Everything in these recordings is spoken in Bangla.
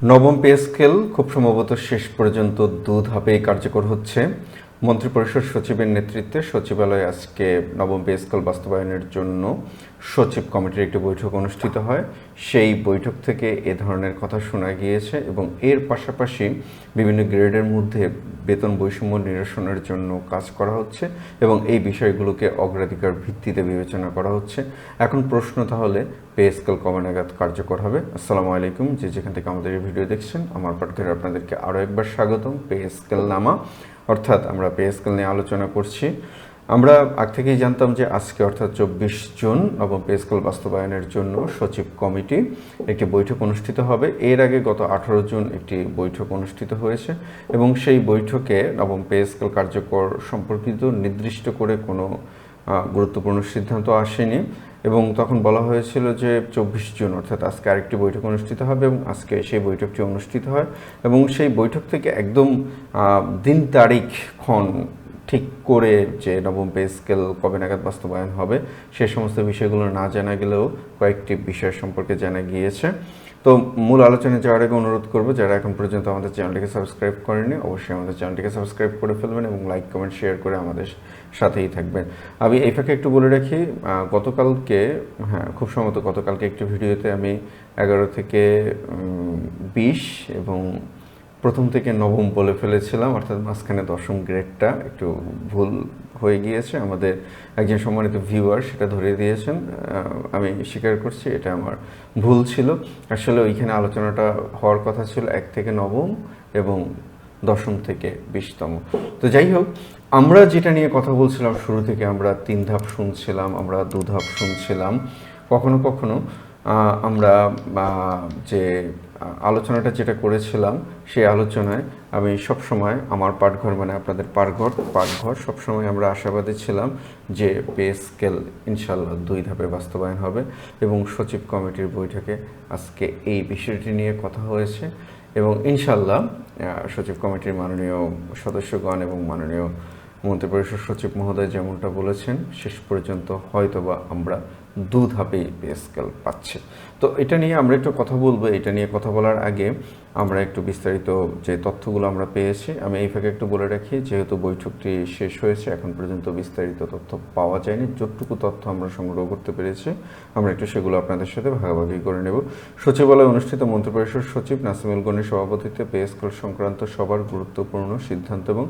নবম পে স্কেল খুব সম্ভবত শেষ পর্যন্ত 2 ধাপেই কার্যকর হচ্ছে। মন্ত্রিপরিষদ সচিবের নেতৃত্বে সচিবালয়ে আজকে নবম পে স্কেল বাস্তবায়নের জন্য সচিব কমিটির একটি বৈঠক অনুষ্ঠিত হয়। সেই বৈঠক থেকে এ ধরনের কথা শোনা গিয়েছে এবং এর পাশাপাশি বিভিন্ন গ্রেডের মধ্যে বেতন বৈষম্য নিরসনের জন্য কাজ করা হচ্ছে এবং এই বিষয়গুলোকে অগ্রাধিকার ভিত্তিতে বিবেচনা করা হচ্ছে। এখন প্রশ্ন তাহলে পে স্কেল কবে নাগাদ কার্যকর হবে? আসসালামু আলাইকুম, যে যেখান থেকে আমাদের এই ভিডিও দেখছেন আমার পাঠঘরে আপনাদেরকে আরও একবার স্বাগতম। পে স্কেল নামা অর্থাৎ আমরা পে স্কেল নিয়ে আলোচনা করছি। আমরা আগ থেকেই জানতাম যে আজকে অর্থাৎ 24 জুন নবম পে স্কেল বাস্তবায়নের জন্য সচিব কমিটি একটি বৈঠক অনুষ্ঠিত হবে। এর আগে গত 18 জুন একটি বৈঠক অনুষ্ঠিত হয়েছে এবং সেই বৈঠকে নবম পে স্কেল কার্যকর সম্পর্কিত নির্দিষ্ট করে কোনো গুরুত্বপূর্ণ সিদ্ধান্ত আসেনি এবং তখন বলা হয়েছিল যে 24 জুন অর্থাৎ আজকে আরেকটি বৈঠক অনুষ্ঠিত হবে এবং আজকে সেই বৈঠকটি অনুষ্ঠিত হয় এবং সেই বৈঠক থেকে একদম দিন তারিখ ক্ষণ ঠিক করে যে নবম পে স্কেল কবে নাগাদ বাস্তবায়ন হবে সে সমস্ত বিষয়গুলো না জানা গেলেও কয়েকটি বিষয় সম্পর্কে জানা গিয়েছে। তো মূল আলোচনায় যাওয়ার আগে অনুরোধ করবো, যারা এখন পর্যন্ত আমাদের চ্যানেলটিকে সাবস্ক্রাইব করেনি অবশ্যই আমাদের চ্যানেলটিকে সাবস্ক্রাইব করে ফেলবেন এবং লাইক কমেন্ট শেয়ার করে আমাদের সাথেই থাকবেন। আমি এই ফাঁকে একটু বলে রাখি, গতকালকে খুব সম্ভবত গতকালকে একটি ভিডিওতে আমি 11 থেকে 20 এবং প্রথম থেকে নবম বলে ফেলেছিলাম, অর্থাৎ মাঝখানে দশম গ্রেডটা একটু ভুল হয়ে গিয়েছে। আমাদের একজন সম্মানিত ভিউয়ার সেটা ধরিয়ে দিয়েছেন, আমি স্বীকার করছি এটা আমার ভুল ছিল। আসলে ওইখানে আলোচনাটা হওয়ার কথা ছিল 1 থেকে নবম এবং দশম থেকে 20তম। তো যাই হোক, আমরা যেটা নিয়ে কথা বলছিলাম শুরু থেকে, আমরা 3 ধাপ শুনছিলাম, আমরা 2 ধাপ শুনছিলাম। কখনো কখনো আমরা যে আলোচনাটা যেটা করেছিলাম সেই আলোচনায় আমি সবসময় আমার পাঠঘর মানে আপনাদের পাঠঘর সবসময় আমরা আশাবাদী ছিলাম যে পে স্কেল ইনশাল্লাহ 2 ধাপে বাস্তবায়ন হবে এবং সচিব কমিটির বৈঠকে আজকে এই বিষয়টি নিয়ে কথা হয়েছে এবং ইনশাল্লাহ সচিব কমিটির মাননীয় সদস্যগণ এবং মাননীয় মন্ত্রিপরিষদ সচিব মহোদয় যেমনটা বলেছেন, শেষ পর্যন্ত হয়তোবা আমরা 2 ধাপেই পে স্কেল পাচ্ছি। তো এটা নিয়ে আমরা একটু কথা বলবো। এটা নিয়ে কথা বলার আগে আমরা একটু বিস্তারিত যে তথ্যগুলো আমরা পেয়েছি, আমি এই ফাঁকে একটু বলে রাখি, যেহেতু বৈঠকটি শেষ হয়েছে এখন পর্যন্ত বিস্তারিত তথ্য পাওয়া যায়নি। যতটুকু তথ্য আমরা সংগ্রহ করতে পেরেছি আমরা একটু সেগুলো আপনাদের সাথে ভাগাভাগি করে নেব। সচিবালয়ে অনুষ্ঠিত মন্ত্রিপরিষদ সচিব নাসিমুল গনির সভাপতিত্বে পে স্কেল সংক্রান্ত সবার গুরুত্বপূর্ণ সিদ্ধান্ত এবং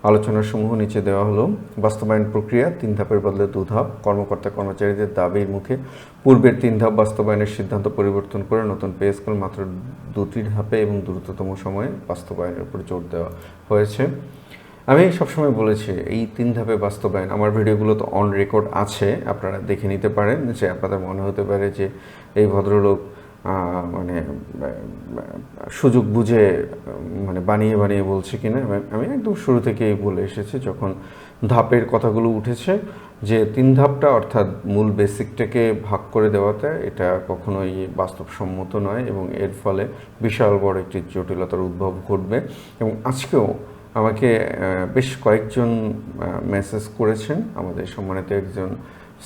আলোচনার সমূহ নিচে দেওয়া হলো। বাস্তবায়ন প্রক্রিয়া 3 ধাপের বদলে 2 ধাপ। কর্মকর্তা কর্মচারীদের দাবির মুখে পূর্বের 3 ধাপ বাস্তবায়নের সিদ্ধান্ত পরিবর্তন করে নতুন পে স্কেল মাত্র 2টি ধাপে এবং দ্রুততম সময়ে বাস্তবায়নের উপর জোর দেওয়া হয়েছে। আমি সবসময় বলেছি এই 3 ধাপে বাস্তবায়ন, আমার ভিডিওগুলো তো অন রেকর্ড আছে, আপনারা দেখে নিতে পারেন। যে আপনাদের মনে হতে পারে যে এই ভদ্রলোক মানে সুযোগ বুঝে মানে বানিয়ে বানিয়ে বলছে কিনা, আমি একদম শুরু থেকেই বলে এসেছি যখন ধাপের কথাগুলো উঠেছে যে 3 ধাপটা অর্থাৎ মূল বেসিকটাকে ভাগ করে দেওয়াতে এটা কখনোই বাস্তবসম্মত নয় এবং এর ফলে বিশাল বড় একটি জটিলতার উদ্ভব ঘটবে। এবং আজকেও আমাকে বেশ কয়েকজন মেসেজ করেছেন, আমাদের সম্মানিত একজন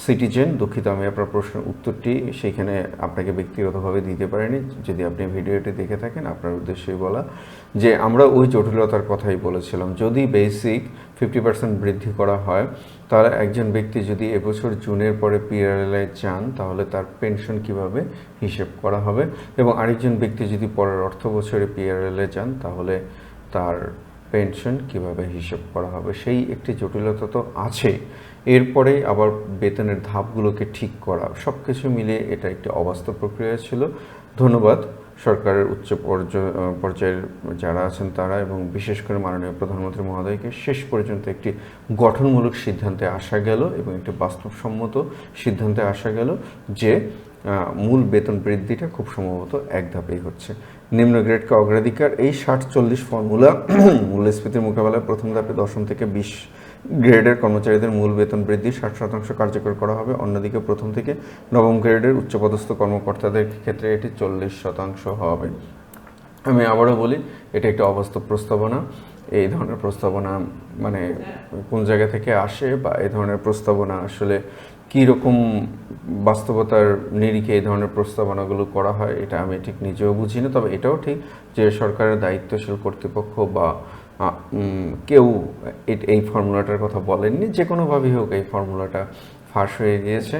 সিটিজেন, দুঃখিত আমি আপনার প্রশ্নের উত্তরটি সেইখানে আপনাকে ব্যক্তিগতভাবে দিতে পারিনি, যদি আপনি ভিডিওটি দেখে থাকেন আপনার উদ্দেশ্যেই বলা, যে আমরা ওই জটিলতার কথাই বলেছিলাম। যদি বেসিক 50% বৃদ্ধি করা হয় তাহলে একজন ব্যক্তি যদি এবছর জুনের পরে পিআরএলএ চান তাহলে তার পেনশন কিভাবে হিসেব করা হবে এবং আরেকজন ব্যক্তি যদি পরের অর্থ বছরে পিআরএলএ চান তাহলে তার পেনশন কিভাবে হিসেব করা হবে, সেই একটি জটিলতা তো আছে। এরপরে আবার বেতনের ধাপগুলোকে ঠিক করা, সব কিছু মিলিয়ে এটা একটি অবাস্তব প্রক্রিয়া ছিল। ধন্যবাদ সরকারের উচ্চ পর্যায়ের যারা আছেন তারা এবং বিশেষ করে মাননীয় প্রধানমন্ত্রী মহোদয়কে শেষ পর্যন্ত একটি গঠনমূলক সিদ্ধান্তে আসা গেল এবং একটি বাস্তবসম্মত সিদ্ধান্তে আসা গেল যে মূল বেতন বৃদ্ধিটা খুব সম্ভবত 1 ধাপেই হচ্ছে। নিম্ন গ্রেডকে অগ্রাধিকার, এই 60-40 ফর্মুলা মূল্যস্ফীতির মোকাবেলায় প্রথম ধাপে 10 থেকে 20 গ্রেডের কর্মচারীদের মূল বেতন বৃদ্ধি 60% কার্যকর করা হবে। অন্যদিকে প্রথম থেকে নবম গ্রেডের উচ্চপদস্থ কর্মকর্তাদের ক্ষেত্রে এটি 40% হবে। আমি আবারও বলি, এটা একটা অবাস্তব প্রস্তাবনা। এই ধরনের প্রস্তাবনা মানে কোন জায়গা থেকে আসে বা এই ধরনের প্রস্তাবনা আসলে কী রকম বাস্তবতার নিরিখে এই ধরনের প্রস্তাবনাগুলো করা হয় এটা আমি ঠিক নিজেও বুঝি না। তবে এটাও ঠিক যে সরকারের দায়িত্বশীল কর্তৃপক্ষ বা কেউ এই ফর্মুলাটার কথা বলেননি, যে কোনোভাবেই হোক এই ফর্মুলাটা ফাঁস হয়ে গিয়েছে।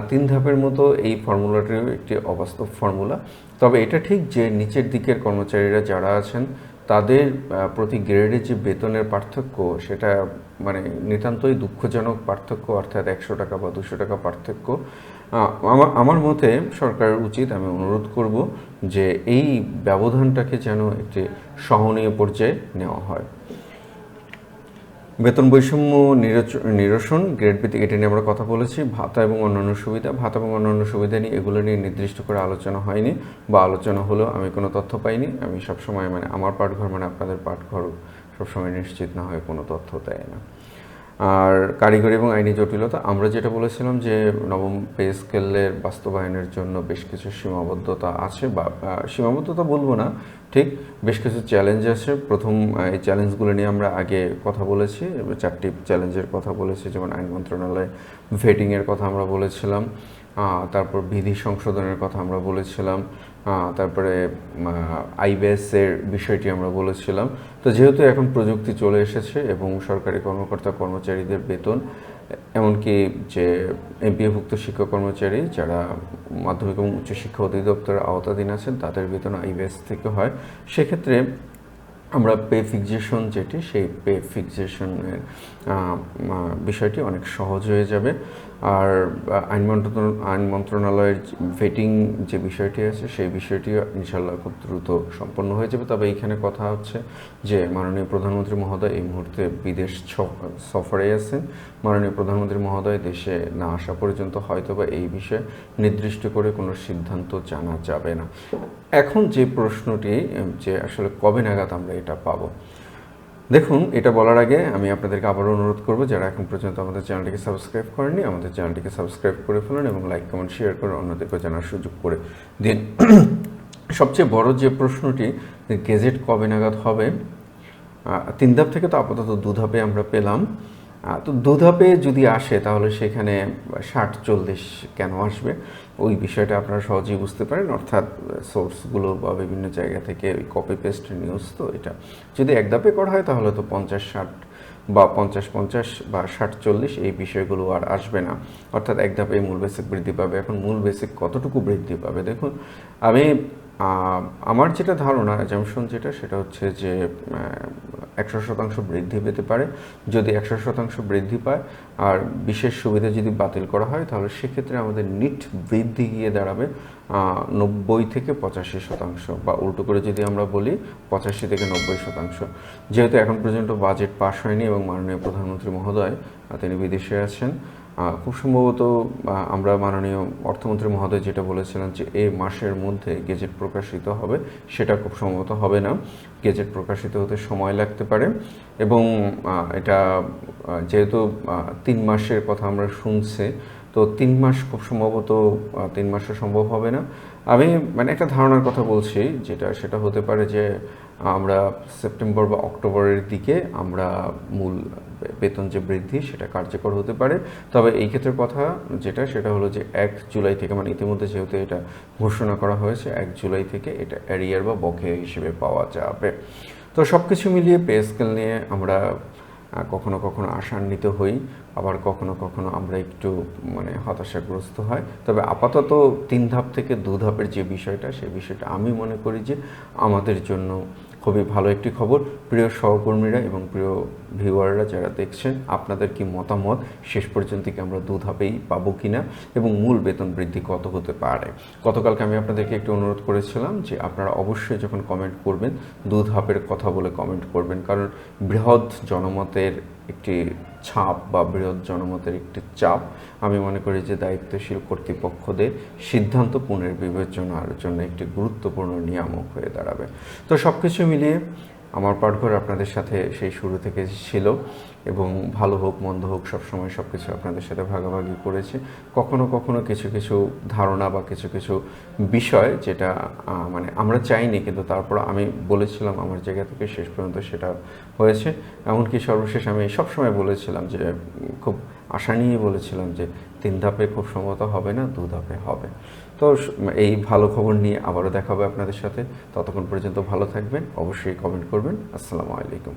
3 ধাপের মতো এই ফর্মুলাটিও একটি অবাস্তব ফর্মুলা। তবে এটা ঠিক যে নিচের দিকের কর্মচারীরা যারা আছেন তাদের প্রতি গ্রেডে যে বেতনের পার্থক্য, সেটা মানে নিতান্তই দুঃখজনক পার্থক্য, অর্থাৎ 100 টাকা বা 200 টাকা পার্থক্য। আমার মতে সরকারের উচিত, আমি অনুরোধ করব যে এই ব্যবধানটাকে যেন একটি সহনীয় পর্যায়ে নেওয়া হয়। বেতন বৈষম্য নিরসন, গ্রেড ভিত্তিক, এটা নিয়ে আমরা কথা বলেছি। ভাতা এবং অন্যান্য সুবিধা নিয়ে এগুলো নিয়ে নির্দিষ্ট করে আলোচনা হয়নি, বা আলোচনা হলেও আমি কোনো তথ্য পাইনি। আমি সবসময় মানে আমার পাঠঘর মানে আপনাদের পাঠঘর সবসময় নিশ্চিত না হয়ে কোনো তথ্য দেয় না। আর কারিগরি এবং আইনি জটিলতা, আমরা যেটা বলেছিলাম যে নবম পে স্কেলের বাস্তবায়নের জন্য বেশ কিছু সীমাবদ্ধতা আছে, বা সীমাবদ্ধতা বলবো না, ঠিক বেশ কিছু চ্যালেঞ্জ আছে। প্রথম এই চ্যালেঞ্জগুলো নিয়ে আমরা আগে কথা বলেছি, 4টি চ্যালেঞ্জের কথা বলেছি, যেমন আইন মন্ত্রণালয় ভেটিংয়ের কথা আমরা বলেছিলাম, তারপর বিধি সংশোধনের কথা আমরা বলেছিলাম, তারপরে আইবিএসের বিষয়টি আমরা বলেছিলাম। তো যেহেতু এখন প্রযুক্তি চলে এসেছে এবং সরকারি কর্মকর্তা কর্মচারীদের বেতন, এমনকি যে এমপিওভুক্ত শিক্ষক কর্মচারী যারা মাধ্যমিক এবং উচ্চশিক্ষা অধিদপ্তরের আওতাধীন আছেন তাদের বেতন আইবিএস থেকে হয়, সেক্ষেত্রে আমরা পে ফিক্সেশন যেটি, সেই পে ফিক্সেশনের বিষয়টি অনেক সহজ হয়ে যাবে। আর আইন মন্ত্রণালয়ের ভেটিং যে বিষয়টি আছে সেই বিষয়টি ইনশাল্লাহ খুব দ্রুত সম্পন্ন হয়ে যাবে। তবে এইখানে কথা হচ্ছে যে মাননীয় প্রধানমন্ত্রী মহোদয় এই মুহূর্তে বিদেশ সফরে আছেন। মাননীয় প্রধানমন্ত্রী মহোদয় দেশে না আসা পর্যন্ত হয়তোবা এই বিষয়ে নির্দিষ্ট করে কোনো সিদ্ধান্ত জানা যাবে না। এখন যে প্রশ্নটি যে আসলে কবে নাগাদ আমরা এটা পাবো, দেখুন এটা বলার আগে আমি আপনাদেরকে আবারও অনুরোধ করব, যারা এখন পর্যন্ত আমাদের চ্যানেলটিকে সাবস্ক্রাইব করেননি আমাদের চ্যানেলটিকে সাবস্ক্রাইব করে ফেলুন এবং লাইক কমেন্ট শেয়ার করে অন্যদেরকে জানার সুযোগ করে দিন। সবচেয়ে বড় যে প্রশ্নটি, গেজেট কবে নাগাদ হবে, 3 ধাপ থেকে তো আপাতত 2 ধাপে আমরা পেলাম। তো 2 ধাপে যদি আসে তাহলে সেখানে 60-40 কেন আসবে, ওই বিষয়টা আপনারা সহজেই বুঝতে পারেন। অর্থাৎ সোর্সগুলো বা বিভিন্ন জায়গা থেকে ওই কপি পেস্ট নিউজ, তো এটা যদি 1 ধাপে করা হয় তাহলে তো 50-60 বা 50-50 বা 60-40 এই বিষয়গুলো আর আসবে না। অর্থাৎ 1 ধাপে মূল বেসিক বৃদ্ধি পাবে। এখন মূল বেসিক কতটুকু বৃদ্ধি পাবে, দেখুন আমার যেটা ধারণা, অ্যাজাম্পশন যেটা, সেটা হচ্ছে যে 100% বৃদ্ধি পেতে পারে। যদি 100% বৃদ্ধি পায় আর বিশেষ সুবিধা যদি বাতিল করা হয় তাহলে সেক্ষেত্রে আমাদের নিট বৃদ্ধি গিয়ে দাঁড়াবে 90 থেকে 85%, বা উল্টো করে যদি আমরা বলি 85 থেকে 90%। যেহেতু এখন পর্যন্ত বাজেট পাস হয়নি এবং মাননীয় প্রধানমন্ত্রী মহোদয় তিনি বিদেশে আছেন, খুব সম্ভবত আমরা মাননীয় অর্থমন্ত্রী মহোদয় যেটা বলেছিলেন যে এই মাসের মধ্যে গেজেট প্রকাশিত হবে, সেটা খুব সম্ভবত হবে না। গেজেট প্রকাশিত হতে সময় লাগতে পারে এবং এটা যেহেতু 3 মাসের কথা আমরা শুনছি, তো 3 মাস খুব সম্ভবত 3 মাসে সম্ভব হবে না। আমি মানে একটা ধারণার কথা বলছি, সেটা হতে পারে যে আমরা সেপ্টেম্বর বা অক্টোবরের দিকে আমরা মূল বেতন যে বৃদ্ধি সেটা কার্যকর হতে পারে। তবে এই ক্ষেত্রে কথা সেটা হলো যে 1 জুলাই থেকে, মানে ইতিমধ্যে যেহেতু এটা ঘোষণা করা হয়েছে, 1 জুলাই থেকে এটা অ্যারিয়ার বা বকেয়া হিসেবে পাওয়া যাবে। তো সব কিছু মিলিয়ে পে স্কেল নিয়ে আমরা কখনো কখনো আশান্বিত হই, আবার কখনো কখনো আমরা একটু মানে হতাশাগ্রস্ত হয়। তবে আপাতত 3 ধাপ থেকে 2 ধাপের যে বিষয়টা, সেই বিষয়টা আমি মনে করি যে আমাদের জন্য খুবই ভালো একটি খবর। প্রিয় সহকর্মীরা এবং প্রিয় ভিউয়াররা যারা দেখছেন, আপনাদের কি মতামত, শেষ পর্যন্ত কি আমরা 2 ধাপেই পাবো কিনা এবং মূল বেতন বৃদ্ধি কত হতে পারে? গতকালকে আমি আপনাদেরকে একটু অনুরোধ করেছিলাম যে আপনারা অবশ্যই যখন কমেন্ট করবেন 2 ধাপের কথা বলে কমেন্ট করবেন, কারণ বৃহৎ জনমতের একটি ছাপ বা বৃহৎ জনমতের একটি চাপ আমি মনে করি যে দায়িত্বশীল কর্তৃপক্ষদের সিদ্ধান্ত পুনর্বিবেচনার জন্য একটি গুরুত্বপূর্ণ নিয়ামক হয়ে দাঁড়াবে। তো সব কিছু মিলিয়ে আমার পাঠঘর আপনাদের সাথে সেই শুরু থেকে ছিল এবং ভালো হোক মন্দ হোক সবসময় সব কিছু আপনাদের সাথে ভাগাভাগি করেছি। কখনো কখনো কিছু কিছু ধারণা বা কিছু কিছু বিষয় যেটা মানে আমরা চাইনি, কিন্তু তারপর আমি বলেছিলাম আমার জায়গা থেকে, শেষ পর্যন্ত সেটা হয়েছে। এমনকি সর্বশেষ আমি সবসময় বলেছিলাম যে খুব আশা নিয়ে বলেছিলাম যে 3 ধাপে খুব সম্ভবত হবে না, 2 ধাপে হবে। তো এই ভালো খবর নিয়ে আবারও দেখা হবে আপনাদের সাথে। ততক্ষণ পর্যন্ত ভালো থাকবেন, অবশ্যই কমেন্ট করবেন। আসসালামু আলাইকুম।